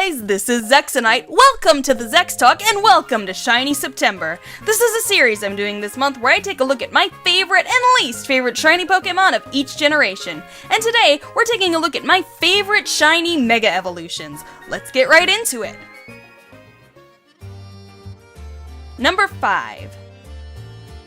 guys, this is Zexonite. Welcome to the Zex Talk and welcome to Shiny September. This is a series I'm doing this month where I take a look at my favorite and least favorite shiny Pokemon of each generation. And today, we're taking a look at my favorite shiny Mega Evolutions. Let's get right into it. Number 5.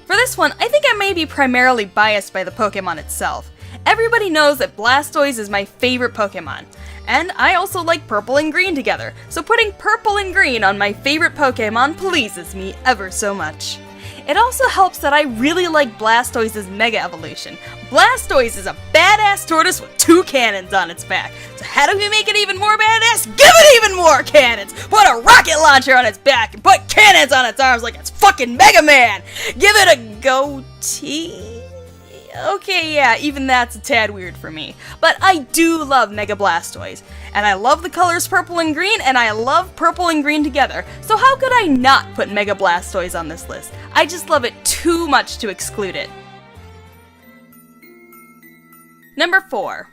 For this one, I think I may be primarily biased by the Pokemon itself. Everybody knows that Blastoise is my favorite Pokemon. And I also like purple and green together, so putting purple and green on my favorite Pokemon pleases me ever so much. It also helps that I really like Blastoise's Mega Evolution. Blastoise is a badass tortoise with 2 cannons on its back. So how do we make it even more badass? Give it even more cannons! Put a rocket launcher on its back and put cannons on its arms like it's fucking Mega Man! Give it a goatee? Okay, yeah, even that's a tad weird for me. But I do love Mega Blastoise. And I love the colors purple and green, and I love purple and green together. So how could I not put Mega Blastoise on this list? I just love it too much to exclude it. Number 4.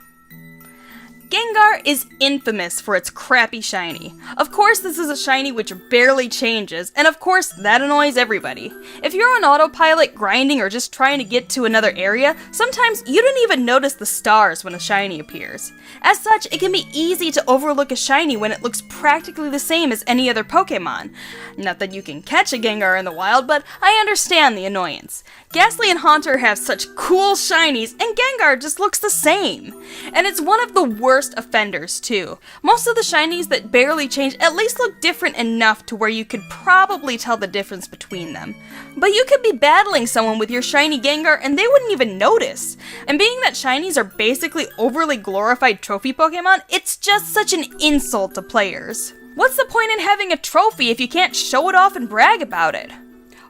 Gengar is infamous for its crappy shiny. Of course this is a shiny which barely changes, and of course that annoys everybody. If you're on autopilot grinding or just trying to get to another area, sometimes you don't even notice the stars when a shiny appears. As such, it can be easy to overlook a shiny when it looks practically the same as any other Pokemon. Not that you can catch a Gengar in the wild, but I understand the annoyance. Ghastly and Haunter have such cool shinies, and Gengar just looks the same. And it's one of the worst offenders too. Most of the shinies that barely change at least look different enough to where you could probably tell the difference between them. But you could be battling someone with your shiny Gengar and they wouldn't even notice. And being that shinies are basically overly glorified trophy Pokemon, it's just such an insult to players. What's the point in having a trophy if you can't show it off and brag about it?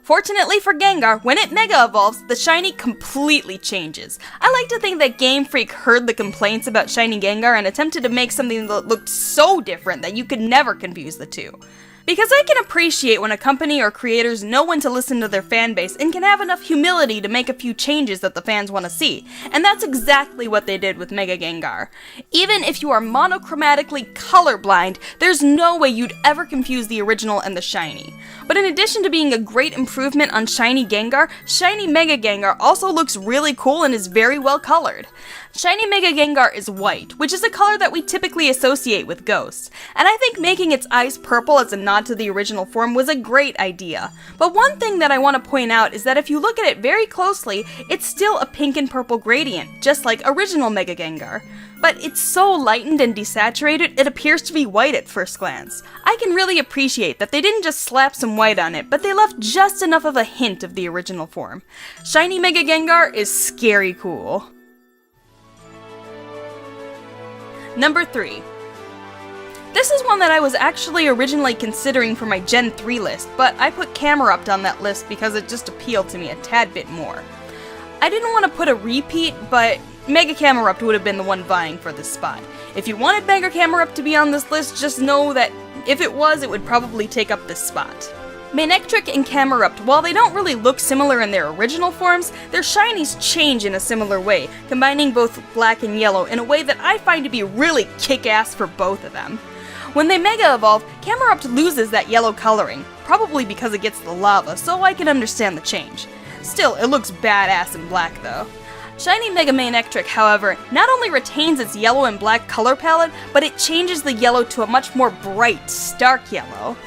Fortunately for Gengar, when it Mega Evolves, the shiny completely changes. I like to think that Game Freak heard the complaints about shiny Gengar and attempted to make something that looked so different that you could never confuse the two. Because I can appreciate when a company or creators know when to listen to their fanbase and can have enough humility to make a few changes that the fans want to see, and that's exactly what they did with Mega Gengar. Even if you are monochromatically colorblind, there's no way you'd ever confuse the original and the shiny. But in addition to being a great improvement on shiny Gengar, shiny Mega Gengar also looks really cool and is very well colored. Shiny Mega Gengar is white, which is a color that we typically associate with ghosts, and I think making its eyes purple as a nod to the original form was a great idea. But one thing that I want to point out is that if you look at it very closely, it's still a pink and purple gradient, just like original Mega Gengar. But it's so lightened and desaturated, it appears to be white at first glance. I can really appreciate that they didn't just slap some white on it, but they left just enough of a hint of the original form. Shiny Mega Gengar is scary cool. Number 3. This is one that I was actually originally considering for my Gen 3 list, but I put Camerupt on that list because it just appealed to me a tad bit more. I didn't want to put a repeat, but Mega Camerupt would have been the one vying for this spot. If you wanted Mega Camerupt to be on this list, just know that if it was, it would probably take up this spot. Manectric and Camerupt, while they don't really look similar in their original forms, their shinies change in a similar way, combining both black and yellow in a way that I find to be really kick-ass for both of them. When they Mega Evolve, Camerupt loses that yellow coloring, probably because it gets the lava, so I can understand the change. Still, it looks badass in black though. Shiny Mega Manectric, however, not only retains its yellow and black color palette, but it changes the yellow to a much more bright, stark yellow.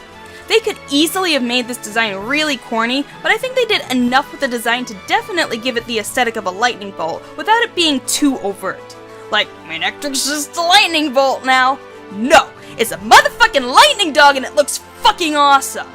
They could easily have made this design really corny, but I think they did enough with the design to definitely give it the aesthetic of a lightning bolt without it being too overt. Like, Manectric's just a lightning bolt now. No, it's a motherfucking lightning dog and it looks fucking awesome.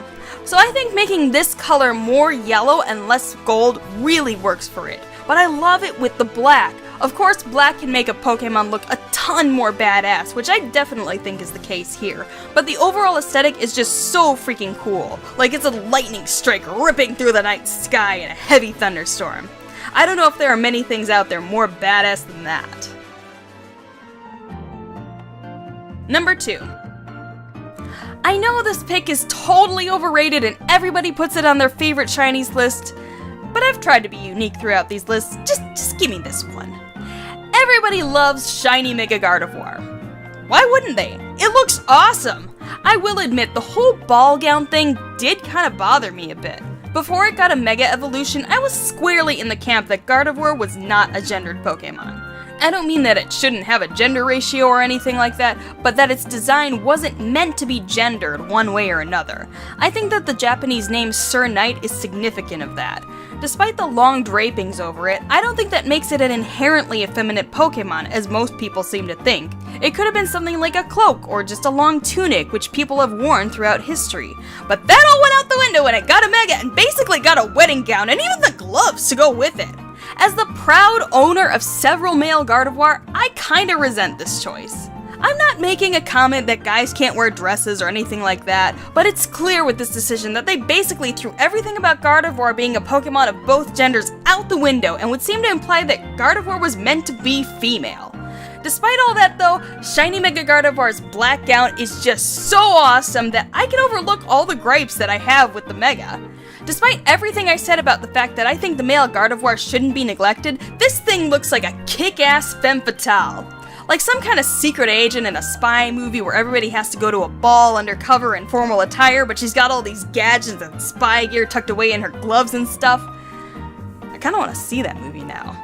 So I think making this color more yellow and less gold really works for it. But I love it with the black. Of course, black can make a Pokemon look a ton more badass, which I definitely think is the case here. But the overall aesthetic is just so freaking cool. Like it's a lightning strike ripping through the night sky in a heavy thunderstorm. I don't know if there are many things out there more badass than that. Number 2. I know this pick is totally overrated and everybody puts it on their favorite shinies list, but I've tried to be unique throughout these lists. Just give me this one. Everybody loves shiny Mega Gardevoir. Why wouldn't they? It looks awesome! I will admit, the whole ball gown thing did kind of bother me a bit. Before it got a Mega Evolution, I was squarely in the camp that Gardevoir was not a gendered Pokemon. I don't mean that it shouldn't have a gender ratio or anything like that, but that its design wasn't meant to be gendered one way or another. I think that the Japanese name Sir Knight is significant of that. Despite the long drapings over it, I don't think that makes it an inherently effeminate Pokemon, as most people seem to think. It could have been something like a cloak, or just a long tunic, which people have worn throughout history. But that all went out the window when it got a Mega and basically got a wedding gown and even the gloves to go with it. As the proud owner of several male Gardevoir, I kinda resent this choice. I'm not making a comment that guys can't wear dresses or anything like that, but it's clear with this decision that they basically threw everything about Gardevoir being a Pokemon of both genders out the window and would seem to imply that Gardevoir was meant to be female. Despite all that though, Shiny Mega Gardevoir's black gown is just so awesome that I can overlook all the gripes that I have with the Mega. Despite everything I said about the fact that I think the male Gardevoir shouldn't be neglected, this thing looks like a kick-ass femme fatale. Like some kind of secret agent in a spy movie where everybody has to go to a ball undercover in formal attire, but she's got all these gadgets and spy gear tucked away in her gloves and stuff. I kinda wanna see that movie now.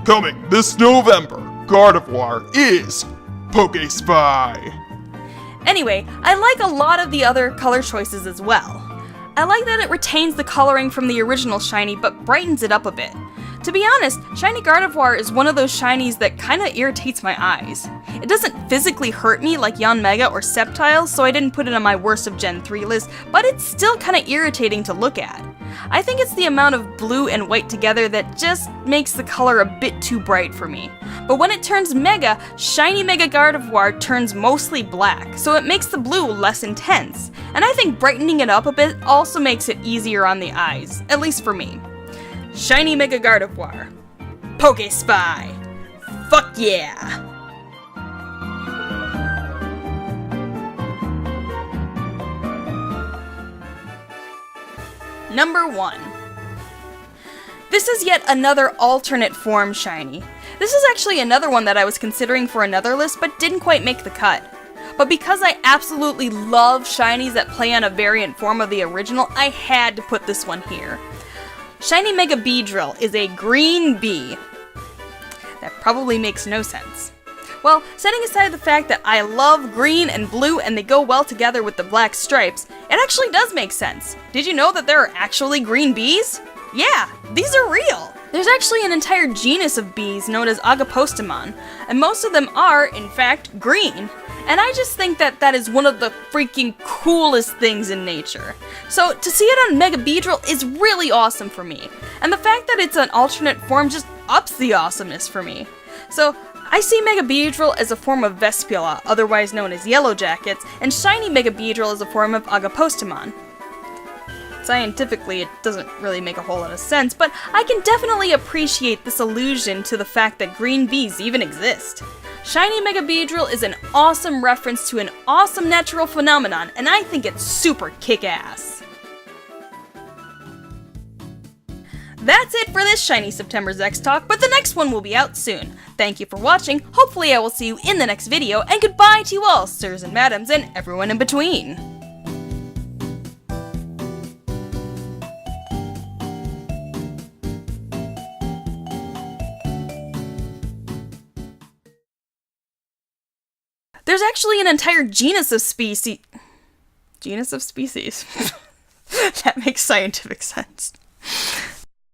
Coming this November, Gardevoir is Poke-Spy. Anyway, I like a lot of the other color choices as well. I like that it retains the coloring from the original shiny, but brightens it up a bit. To be honest, Shiny Gardevoir is one of those shinies that kinda irritates my eyes. It doesn't physically hurt me like Yanmega or Sceptile, so I didn't put it on my worst of Gen 3 list, but it's still kinda irritating to look at. I think it's the amount of blue and white together that just makes the color a bit too bright for me. But when it turns Mega, Shiny Mega Gardevoir turns mostly black, so it makes the blue less intense. And I think brightening it up a bit also makes it easier on the eyes, at least for me. Shiny Mega Gardevoir. Poke-Spy. Fuck yeah! Number 1. This is yet another alternate form shiny. This is actually another one that I was considering for another list but didn't quite make the cut. But because I absolutely love shinies that play on a variant form of the original, I had to put this one here. Shiny Mega Beedrill is a green bee. That probably makes no sense. Well, setting aside the fact that I love green and blue and they go well together with the black stripes, it actually does make sense. Did you know that there are actually green bees? Yeah, these are real! There's actually an entire genus of bees known as Agapostamon, and most of them are, in fact, green. And I just think that that is one of the freaking coolest things in nature. So to see it on Mega Beedrill is really awesome for me. And the fact that it's an alternate form just ups the awesomeness for me. So I see Mega Beedrill as a form of Vespula, otherwise known as Yellow Jackets, and Shiny Mega Beedrill as a form of Agapostamon. Scientifically, it doesn't really make a whole lot of sense, but I can definitely appreciate this allusion to the fact that green bees even exist. Shiny Mega Beedrill is an awesome reference to an awesome natural phenomenon, and I think it's super kick-ass. That's it for this Shiny September's X Talk, but the next one will be out soon. Thank you for watching, hopefully I will see you in the next video, and goodbye to you all, sirs and madams, and everyone in between. There's actually an entire genus of species. Genus of species? That makes scientific sense.